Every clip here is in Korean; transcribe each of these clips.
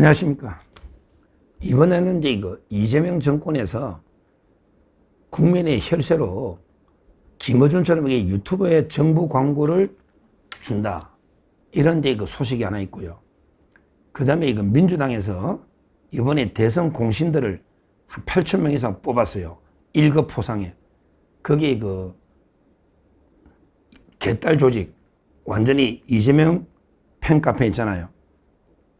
안녕하십니까. 이번에는 이제 이거 이재명 정권에서 국민의 혈세로 김어준처럼 이게 유튜브에 정부 광고를 준다. 이런 이제 그 소식이 하나 있고요. 그 다음에 이거 민주당에서 이번에 대선 공신들을 한 8,000명 이상 뽑았어요. 1급 포상에. 거기에 그 개딸 조직, 완전히 이재명 팬카페 있잖아요.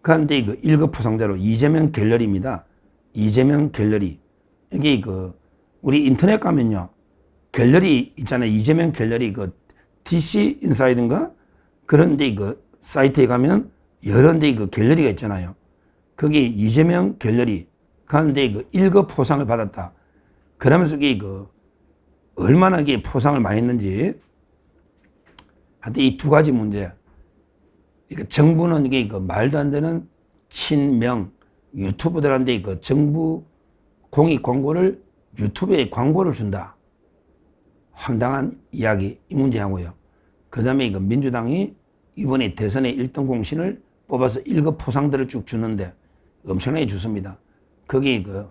그런데 이거 1급 포상자로 이재명 갤러리입니다. 이재명 갤러리. 여기 그 우리 인터넷 가면요. 갤러리 있잖아요. 이재명 갤러리 그 DC 인사이드인가? 그런데 그 사이트에 가면 여러 데 그 갤러리가 있잖아요. 거기 이재명 갤러리. 그런데 그 1급 포상을 받았다. 그러면서 이게 그 얼마나 이게 포상을 많이 했는지. 하여튼 이 두 가지 문제. 정부는 이게 그 말도 안 되는 친명 유튜버들한테 그 정부 공익 광고를 유튜브에 광고를 준다. 황당한 이야기, 이 문제하고요. 그 다음에 이거 민주당이 이번에 대선의 1등 공신을 뽑아서 1급 포상들을 쭉 주는데 엄청나게 주습니다. 거기 그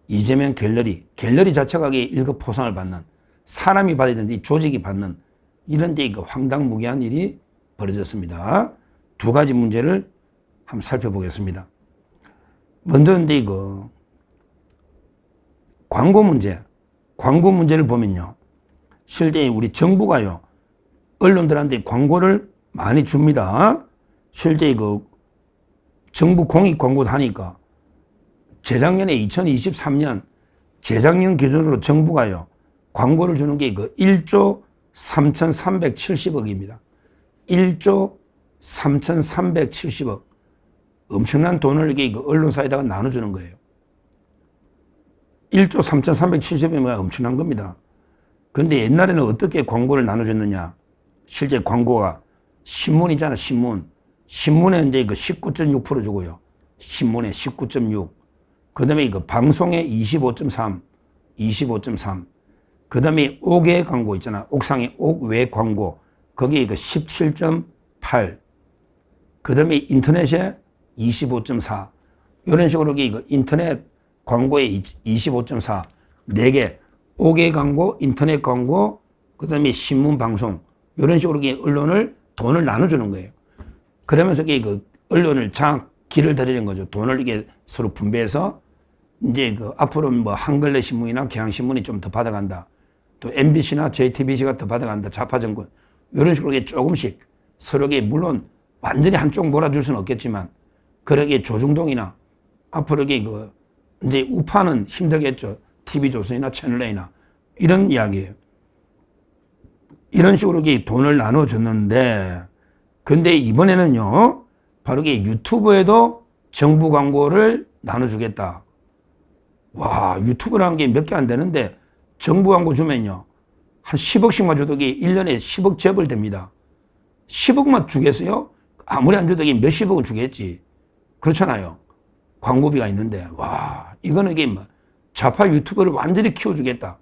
이재명 갤러리 자체가 1급 포상을 받는, 사람이 받아야 되는데 이 조직이 받는 이런 데 그 황당무계한 일이 벌어졌습니다. 두 가지 문제를 한번 살펴보겠습니다. 먼저 근데 이거 광고 문제를 보면요. 실제 우리 정부가요, 언론들한테 광고를 많이 줍니다. 실제 그 정부 공익 광고도 하니까 재작년에 2023년 재작년 기준으로 정부가요, 광고를 주는 게 그 1조 3,370억입니다. 1조 3,370억. 엄청난 돈을 이게 언론사에다가 나눠주는 거예요. 1조 3,370억이면 엄청난 겁니다. 그런데 옛날에는 어떻게 광고를 나눠줬느냐. 실제 광고가 신문이잖아, 신문. 신문에 이제 그 19.6% 주고요. 신문에 19.6. 그 다음에 그 방송에 25.3. 그 다음에 옥외 광고 있잖아. 옥상에 옥외 광고. 거기에 그 17.8. 그 다음에 인터넷에 25.4. 이런 식으로 그 인터넷 광고에 25.4. 4개. 옥외 광고, 인터넷 광고, 그 다음에 신문 방송. 이런 식으로 언론을 돈을 나눠주는 거예요. 그러면서 그 언론을 길을 들이는 거죠. 돈을 이게 서로 분배해서 이제 그 앞으로 뭐 한글래 신문이나 경향신문이 좀 더 받아간다. 또 MBC나 JTBC가 더 받아간다. 좌파 정권. 이런 식으로 조금씩 서로에게 물론 완전히 한쪽 몰아줄 수는 없겠지만 그러게 조중동이나 앞으로 그 이제 우파는 힘들겠죠. TV조선이나 채널A나 이런 이야기예요. 이런 식으로 돈을 나눠줬는데 근데 이번에는요 바로 유튜브에도 정부 광고를 나눠주겠다. 와, 유튜브라는 게 몇 개 안 되는데 정부 광고 주면요 한 10억씩만 줘도 1년에 10억 재벌 됩니다. 10억만 주겠어요? 아무리 안 줘도 몇십억은 주겠지. 그렇잖아요. 광고비가 있는데 와, 이거는 뭐 좌파 유튜버를 완전히 키워주겠다.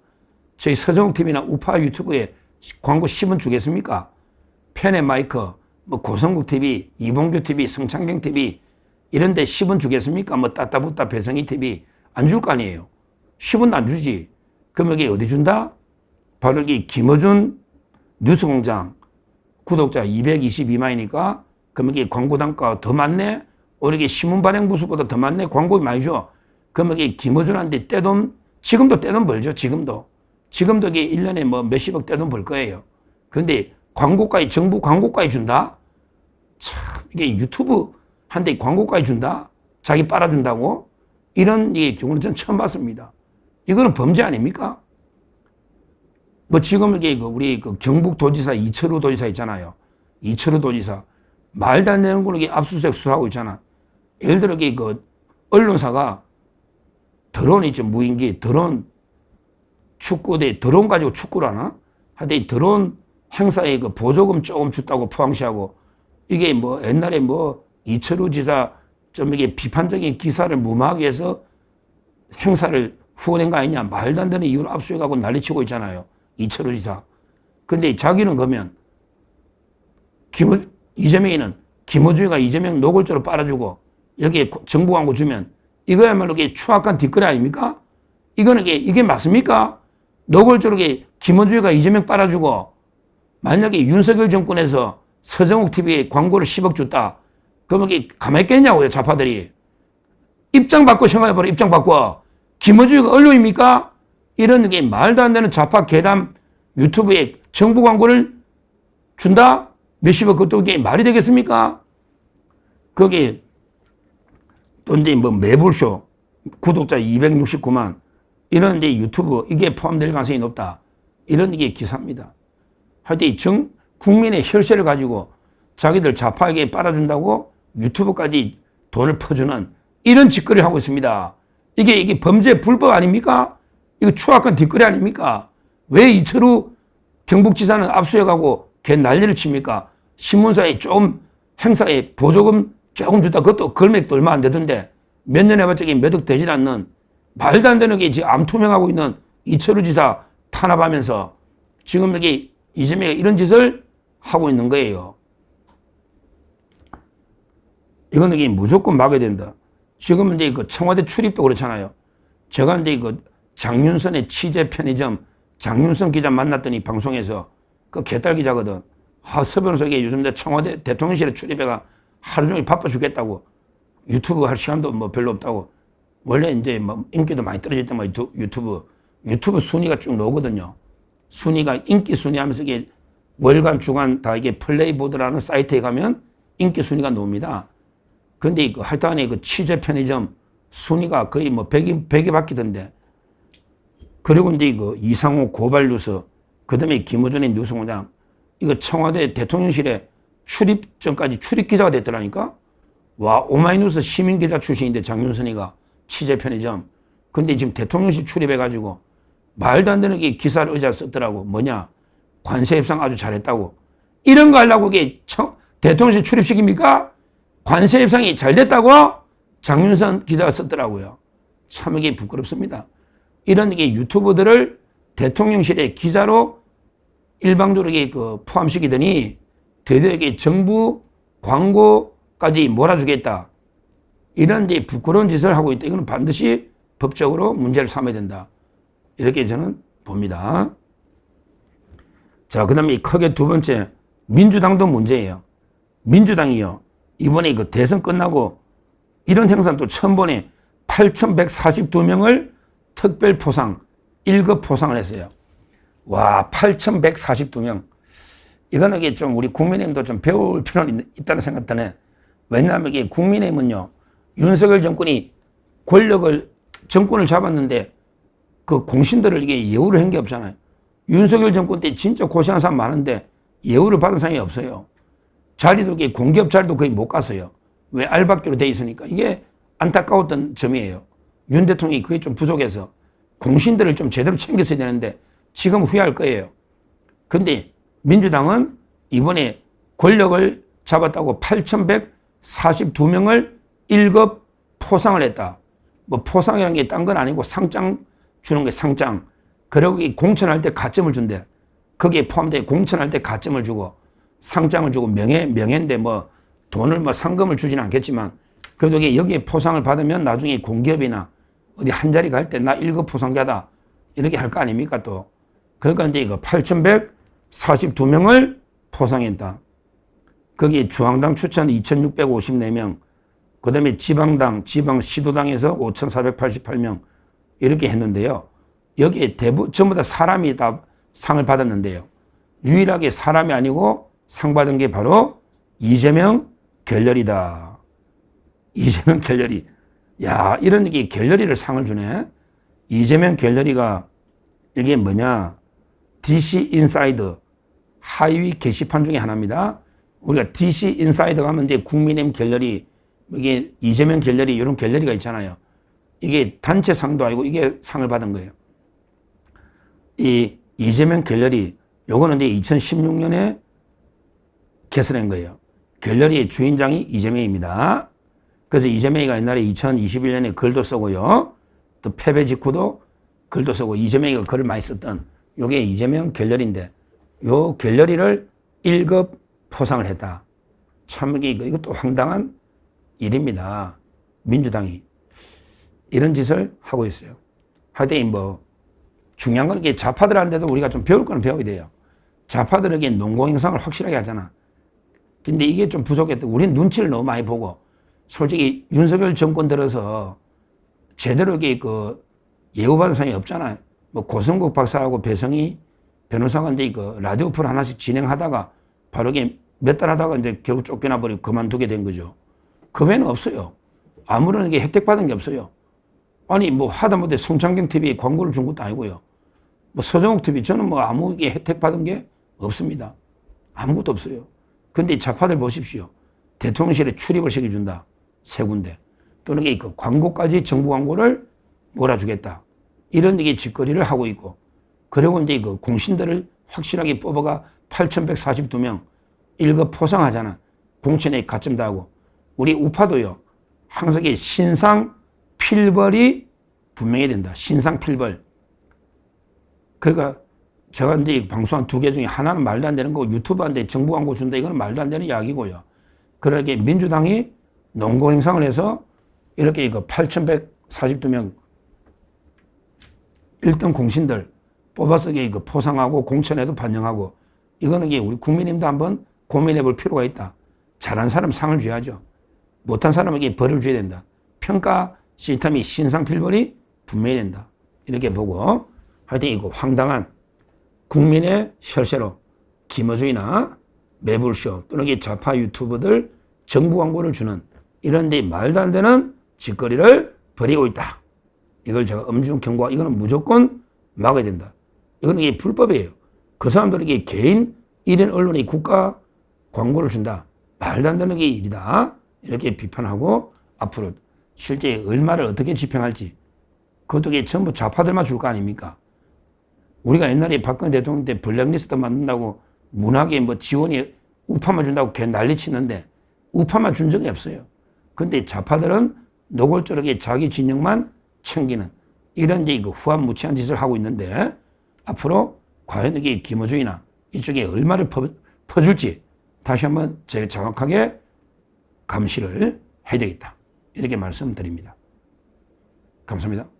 저희 서정TV나 우파 유튜브에 광고 10원 주겠습니까? 펜의 마이크, 뭐 고성국TV, 이봉규TV, 성창경TV 이런 데 10원 주겠습니까? 뭐 따따붙다 배성희TV 안 줄 거 아니에요. 10원도 안 주지. 그럼 여기 어디 준다? 바로 여기 김어준 뉴스공장 구독자 222만이니까 그럼 여기 광고 단가가 더 많네? 오히려 신문 발행 부수보다 더 많네? 광고 많이 줘. 그럼 여기 김어준한테 떼돈, 지금도 떼돈 벌죠. 지금도 이게 1년에 뭐 몇십억 떼돈 벌 거예요. 그런데 광고까지, 정부 광고까지 준다? 참, 이게 유튜브한테 광고까지 준다? 자기 빨아준다고? 이런 경우는 전 처음 봤습니다. 이거는 범죄 아닙니까? 뭐 지금 이게 우리 경북도지사 이철우 도지사 있잖아요. 이철우 도지사. 말도 안 되는 걸로 압수수색 수사하고 있잖아. 예를 들어 언론사가 드론 있죠. 무인기, 드론 축구대, 드론 가지고 축구를 하나? 하여튼 이 드론 행사에 보조금 조금 줬다고 포항시하고 이게 뭐 옛날에 뭐 이철우 지사 좀 이게 비판적인 기사를 무마하기 위해서 행사를 후원한 거 아니냐. 말도 안 되는 이유로 압수해가고 난리치고 있잖아요. 이철우 지사. 근데 자기는 그러면 이재명이는 김어준이가 이재명 노골적으로 빨아주고 여기에 정부 광고 주면 이거야말로 이게 추악한 뒷거래 아닙니까? 이거는 이게 맞습니까? 노골적으로 김어준이가 이재명 빨아주고 만약에 윤석열 정권에서 서정욱 TV에 광고를 10억 줬다. 그러면 이게 가만히 있겠냐고요, 좌파들이. 입장 바꿔 생각해봐라, 입장 바꿔. 김어준이가 언론입니까? 이런 게 말도 안 되는 좌파 괴담 유튜브에 정부 광고를 준다? 몇십억, 그것도 이게 말이 되겠습니까? 거기 또 이제 뭐 매불쇼, 구독자 269만, 이런 이제 유튜브, 이게 포함될 가능성이 높다. 이런 게 기사입니다. 하여튼 국민의 혈세를 가지고 자기들 좌파에게 빨아준다고 유튜브까지 돈을 퍼주는 이런 짓거리를 하고 있습니다. 이게 범죄 불법 아닙니까? 이거 추악한 뒷거리 아닙니까? 왜 이철우 경북지사는 압수해가고 걔 난리를 칩니까? 신문사에 좀 행사에 보조금 조금 주다, 그것도 금액도 얼마 안 되던데 몇 년 해봤자 몇 억 되질 않는 말도 안 되는 게 지금 암투명하고 있는 이철우 지사 탄압하면서 지금 여기 이재명이 이런 짓을 하고 있는 거예요. 이거는 이게 무조건 막아야 된다. 지금 이제 그 청와대 출입도 그렇잖아요. 제가 이제 그 장윤선의 취재 편의점 장윤선 기자 만났더니 방송에서 그 개딸 기자거든. 서 변호사에게 요즘 내 청와대 대통령실에 출입해가 하루 종일 바빠 죽겠다고, 유튜브 할 시간도 뭐 별로 없다고. 원래 이제 뭐 인기도 많이 떨어질 때만 유튜브 순위가 쭉 나오거든요. 순위가 인기 순위 하면서 이게 월간 주간 다 이게 플레이보드라는 사이트에 가면 인기 순위가 나옵니다. 근데 하여튼간에 그 취재 편의점 순위가 거의 뭐 100이 바뀌던데. 그리고 이제 이상호 고발 뉴스, 그 다음에 김어준의 뉴스공장, 이거 청와대 대통령실에 출입 전까지 출입 기자가 됐더라니까? 와, 오마이뉴스 시민기자 출신인데 장윤선이가 취재 편의점. 근데 지금 대통령실 출입해가지고 말도 안 되는 게 기사를 의자 썼더라고. 뭐냐? 관세 협상 아주 잘했다고. 이런 거 하려고 이게 대통령실 출입시킵니까? 관세 협상이 잘 됐다고? 장윤선 기자가 썼더라고요. 참 이게 부끄럽습니다. 이런 게 유튜버들을 대통령실에 기자로 일방적으로 포함시키더니 드디어 이게 정부 광고까지 몰아주겠다. 이런 이제 부끄러운 짓을 하고 있다. 이건 반드시 법적으로 문제를 삼아야 된다. 이렇게 저는 봅니다. 자, 그 다음에 크게 두 번째, 민주당도 문제예요. 민주당이요, 이번에 대선 끝나고 이런 행사는 또 처음 보네. 8,142명을 특별 포상, 1급 포상을 했어요. 와, 8,142명. 이거는 이게 좀 우리 국민의힘도 좀 배울 필요는 있다는 생각 드네. 왜냐하면 이게 국민의힘은요, 윤석열 정권이 정권을 잡았는데 그 공신들을 이게 예우를 한 게 없잖아요. 윤석열 정권 때 진짜 고생한 사람 많은데 예우를 받은 사람이 없어요. 자리도 이게 공기업 자리도 거의 못 갔어요. 왜? 알박기로 돼 있으니까. 이게 안타까웠던 점이에요. 윤 대통령이 그게 좀 부족해서 공신들을 좀 제대로 챙겼어야 되는데 지금 후회할 거예요. 근데 민주당은 이번에 권력을 잡았다고 8,142명을 1급 포상을 했다. 뭐 포상이라는 게 딴 건 아니고 상장 주는 게 상장. 그리고 공천할 때 가점을 준대. 거기에 포함돼 공천할 때 가점을 주고 상장을 주고 명예인데 뭐 돈을 뭐 상금을 주지는 않겠지만 그래도 여기에 포상을 받으면 나중에 공기업이나 어디 한 자리 갈 때 나 1급 포상자다 이렇게 할 거 아닙니까 또. 그러니까 이제 이거 8,142명을 포상했다. 거기에 중앙당 추천 2,654명, 그 다음에 지방당, 지방시도당에서 5,488명 이렇게 했는데요. 여기에 전부 다 사람이 다 상을 받았는데요. 유일하게 사람이 아니고 상 받은 게 바로 이재명 갤러리다. 이재명 갤러리. 야, 이런 게 갤러리를 상을 주네. 이재명 갤러리가 이게 뭐냐? DC 인사이드 하위 게시판 중에 하나입니다. 우리가 DC 인사이드 가면 이제 국민의힘 갤러리, 이게 이재명 갤러리 이런 갤러리가 있잖아요. 이게 단체 상도 아니고 이게 상을 받은 거예요. 이 이재명 갤러리, 요거는 이제 2016년에 개설한 거예요. 갤러리의 주인장이 이재명입니다. 그래서 이재명이가 옛날에 2021년에 글도 쓰고요. 또 패배 직후도 글도 쓰고 이재명이가 글을 많이 썼던 요게 이재명 갤러리인데 요 갤러리를 1급 포상을 했다. 참 이것도 황당한 일입니다. 민주당이 이런 짓을 하고 있어요. 하여튼 뭐 중요한 건 이게 좌파들한테도 우리가 좀 배울 건 배워야 돼요. 좌파들에게 농공행상을 확실하게 하잖아. 근데 이게 좀 부족했다. 우린 눈치를 너무 많이 보고 솔직히 윤석열 정권 들어서 제대로 이게 그 예우받은 사람이 없잖아요. 뭐 고성국 박사하고 배성희 변호사가 이제 그 라디오 프로 하나씩 진행하다가 바로 이게 몇 달 하다가 이제 결국 쫓겨나 버리고 그만두게 된 거죠. 그 외에는 없어요. 아무런 게 혜택 받은 게 없어요. 아니 뭐 하다못해 송창경 TV에 광고를 준 것도 아니고요. 뭐 서정욱 TV 저는 뭐 아무 게 혜택 받은 게 없습니다. 아무것도 없어요. 근데 좌파들 보십시오. 대통령실에 출입을 시켜준다. 3군데. 또는 그 광고까지 정부 광고를 몰아주겠다. 이런 얘기 짓거리를 하고 있고. 그리고 이제 그 공신들을 확실하게 뽑아가 8,142명 1급 포상하잖아. 공천에 가점 다 하고. 우리 우파도요. 항상 신상 필벌이 분명해야 된다. 신상 필벌. 그러니까 제가 이제 방송한 2개 중에 하나는 말도 안 되는 거고 유튜브한테 정부 광고 준다. 이거는 말도 안 되는 이야기고요. 그러게 민주당이 농공행상을 해서 이렇게 이거 8,142명 1등 공신들 뽑아서 이거 포상하고 공천에도 반영하고 이거는 이게 우리 국민님도 한번 고민해 볼 필요가 있다. 잘한 사람 상을 줘야죠. 못한 사람에게 벌을 줘야 된다. 평가 시스템이 신상필벌이 분명히 된다. 이렇게 보고 하여튼 이거 황당한 국민의 혈세로 김어준이나 매불쇼 또는 이 좌파 유튜버들 정부 광고를 주는 이런 데 말도 안 되는 짓거리를 벌이고 있다. 이걸 제가 엄중 경고하고 이거는 무조건 막아야 된다. 이거는 이게 불법이에요. 그 사람들에게 개인 1인 언론이 국가 광고를 준다. 말도 안 되는 게 일이다. 이렇게 비판하고 앞으로 실제 얼마를 어떻게 집행할지 그것도 전부 좌파들만 줄 거 아닙니까? 우리가 옛날에 박근혜 대통령 때 블랙리스트 만든다고 문학에 뭐 지원이 우파만 준다고 걔 난리치는데 우파만 준 적이 없어요. 근데 좌파들은 노골적으로 자기 진영만 챙기는 이런 이제 이거 후한무치한 짓을 하고 있는데 앞으로 과연 이게 김어준이나 이쪽에 얼마를 퍼줄지 다시 한번 제가 정확하게 감시를 해야 되겠다. 이렇게 말씀드립니다. 감사합니다.